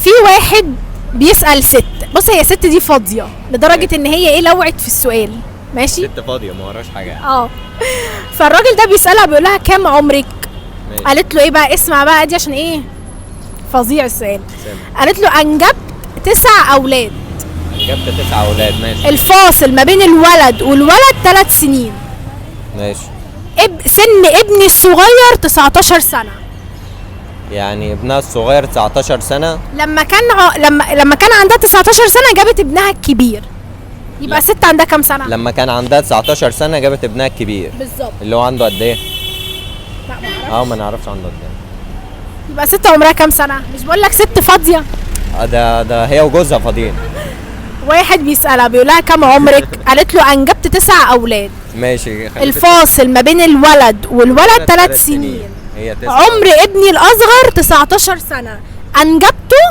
في واحد بيسأل ست، بص هي ست دي فاضية لدرجة ان هي ايه لوعت في السؤال، ماشي؟ ست فاضيه ما وراش حاجه. فالراجل ده بيسألها بيقول لها كام عمرك؟ ماشي. قالت له ايه بقى، اسمع بقى دي عشان ايه فظيع السؤال. سامع. قالت له انجبت 9 اولاد. جبت 9 اولاد. ماشي. الفاصل ما بين الولد والولد 3 سنين. ماشي. سن ابني الصغير 19 سنة. يعني ابنها الصغير 19 سنه. لما كان عندها 19 سنة جابت ابنها الكبير، يبقى لا. ست عندها كام سنة؟ لما كان عندها 19 سنه جابت ابنها الكبير بالظبط. اللي هو عنده قد ايه؟ لا ما اعرفش. ما نعرفش عنده قد ايه. يبقى ست عمرها كام سنة؟ مش بقول لك ست فاضية. ده هي وجوزها فاضيين. واحد بيسألها بيقول لها كام عمرك؟ قالت له انجبت 9 اولاد. ماشي. الفاصل ما بين الولد والولد 3 سنين. هي 9. عمر ابني الاصغر 19 سنة، انجبته